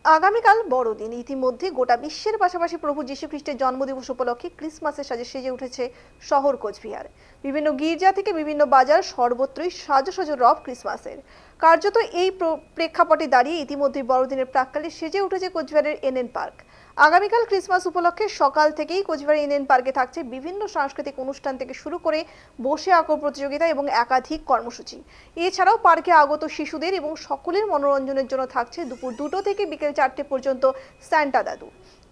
আগামীকাল বড়দিন। ইতিমধ্যে গোটা বিশ্বের পাশাপাশি প্রভু যীশু খ্রিস্টের জন্মদিবস উপলক্ষে ক্রিসমাসের সাজে সেজে উঠেছে শহর কোচবিহার। বিভিন্ন গির্জা থেকে বিভিন্ন বাজার সর্বত্রই সাজো রব ক্রিসমাসের। কার্যত এই প্রেক্ষাপটে দাঁড়িয়ে ইতিমধ্যে বড়দিনের প্রাক্কালে সেজে উঠেছে কোচবিহারের এনএন পার্ক। আগামীকাল ক্রিসমাস উপলক্ষে সকাল থেকেই কোচবিহার এনএন পার্কে থাকছে বিভিন্ন সাংস্কৃতিক অনুষ্ঠান থেকে শুরু করে বসে আঁকো প্রতিযোগিতা এবং একাধিক কর্মসূচি। এছাড়াও পার্কে আগত শিশুদের এবং সকলের মনোরঞ্জনের জন্য থাকছে দুপুর 2টো থেকে বিকেল 4টে পর্যন্ত সান্টা দাদু,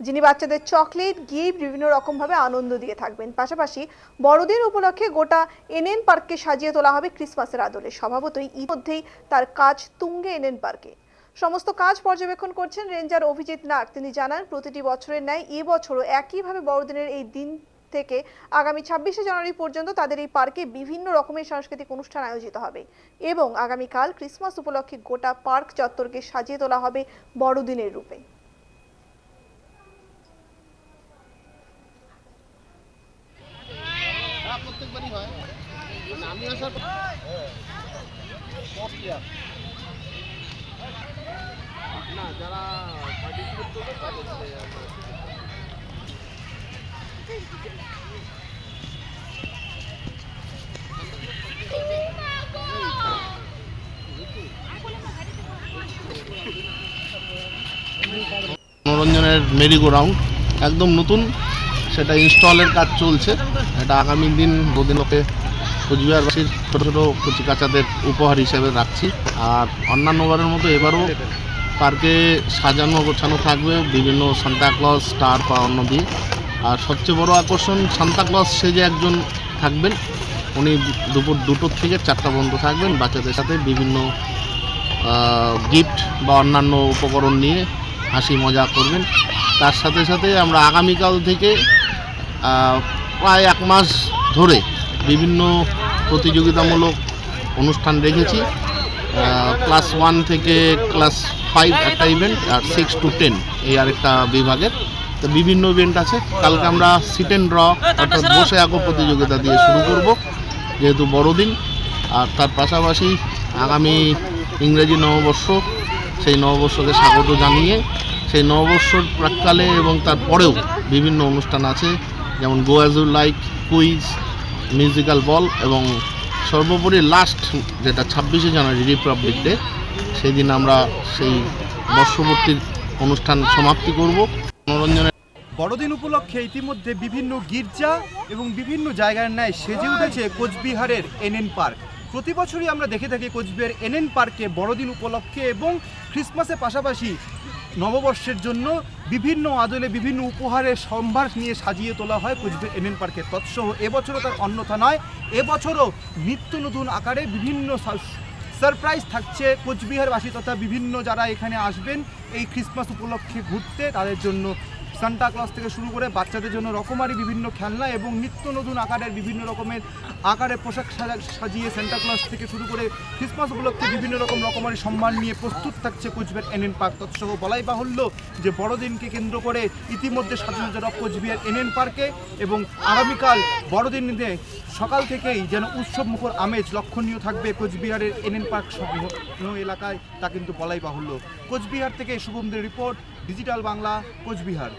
যিনি বাচ্চাদের চকলেট, গিফট বিভিন্ন রকমভাবে আনন্দ দিয়ে থাকবেন। পাশাপাশি বড়দিন উপলক্ষে গোটা এনএন পার্ককে সাজিয়ে তোলা হবে ক্রিসমাসের আদলে। স্বভাবতই ইতিমধ্যেই তার কাজ তুঙ্গে এনএন পার্কে। সমস্ত কাজ পর্যবেক্ষণ করছেন রেঞ্জার অভিজিৎ নাগ। তিনি জানান, প্রতিটি বছরের ন্যায় এবছরও একইভাবে বড়দিনের এই দিন থেকে আগামী 26শে জানুয়ারি পর্যন্ত তাদের এই পার্কে বিভিন্ন রকমের সাংস্কৃতিক অনুষ্ঠান আয়োজিত হবে এবং আগামীকাল ক্রিসমাস উপলক্ষে গোটা পার্ক চত্বরকে সাজিয়ে তোলা হবে বড়দিনের রূপে। যারা পার্টিসিপেট করবে তাদের মনোরঞ্জনের মেরিগো রাউন্ড একদম নতুন, সেটা ইনস্টলের কাজ চলছে। এটা আগামী দিন বদিনকে কোচবিহারবাসীর ছোটো ছোটো কচিকাচাদের উপহার হিসেবে রাখছি। আর অন্যান্য বারের মতো এবারও পার্কে সাজানো গোছানো থাকবে বিভিন্ন সান্তাক্লজ, স্টার বা অন্য দিয়ে। আর সবচেয়ে বড় আকর্ষণ, সান্তাক্লজ সেজে একজন থাকবেন, উনি দুপুর 2টো থেকে 4টা পর্যন্ত থাকবেন। বাচ্চাদের সাথে বিভিন্ন গিফট বা অন্যান্য উপকরণ নিয়ে হাসি মজা করবেন। তার সাথে সাথে আমরা আগামীকাল থেকে প্রায় 1 মাস ধরে বিভিন্ন প্রতিযোগিতামূলক অনুষ্ঠান রেখেছি। ক্লাস 1 থেকে ক্লাস 5 একটা ইভেন্ট, আর 6 to 10 এই আরেকটা বিভাগের। তো বিভিন্ন ইভেন্ট আছে। কালকে আমরা সিট অ্যান্ড ড্র অর্থাৎ বসে আঁকো প্রতিযোগিতা দিয়ে শুরু করব, যেহেতু বড়দিন। আর তার পাশাপাশি আগামী ইংরেজি নববর্ষ, সেই নববর্ষকে স্বাগত জানিয়ে সেই নববর্ষর প্রাক্কালে এবং তারপরেও বিভিন্ন অনুষ্ঠান আছে, যেমন go as you like, quiz, musical ball এবং সর্বোপরি লাস্ট যেটা 26শে জানুয়ারি রিপাবলিক ডে, সেই দিন আমরা সেই বর্ষপূর্তির অনুষ্ঠান সমাপ্তি করব। মনোরঞ্জনের বড়দিন উপলক্ষে ইতিমধ্যে বিভিন্ন গির্জা এবং বিভিন্ন জায়গার ন্যায় সেজে উঠেছে কোচবিহারের এনএন পার্ক। প্রতি বছরই আমরা দেখে থাকি কোচবিহার এনএন পার্কে বড়দিন উপলক্ষে এবং ক্রিসমাসের পাশাপাশি নববর্ষের জন্য বিভিন্ন আদলে বিভিন্ন উপহারের সম্ভার নিয়ে সাজিয়ে তোলা হয় কোচবিহার এনএন পার্কে। তৎসহ এবছরও তার অন্যথা নয়, এবছরও নিত্য নতুন আকারে বিভিন্ন সারপ্রাইজ থাকছে কোচবিহারবাসী তথা বিভিন্ন যারা এখানে আসবেন এই ক্রিসমাস উপলক্ষে ঘুরতে, তাদের জন্য সান্টা ক্লজ থেকে শুরু করে বাচ্চাদের জন্য রকমারি বিভিন্ন খেলনা এবং নিত্য নতুন আকারের বিভিন্ন রকমের আকারের পোশাক সাজিয়ে সান্টা ক্লজ থেকে শুরু করে ক্রিসমাস উপলক্ষে বিভিন্ন রকমারি সম্মান নিয়ে প্রস্তুত থাকছে কোচবিহার এনএন পার্ক। তৎসহ বলাই বাহুল্য যে বড়দিনকে কেন্দ্র করে ইতিমধ্যে সাজানো রব কোচবিহার এনএন পার্কে এবং আগামীকাল বড়দিনে সকাল থেকেই যেন উৎসব মুখর আমেজ লক্ষণীয় থাকবে কোচবিহারের এনএন পার্ক সংলগ্ন এলাকায়, তা কিন্তু বলাই বাহুল্য। কোচবিহার থেকে শুভমদের রিপোর্ট, ডিজিটাল বাংলা, কোচবিহার।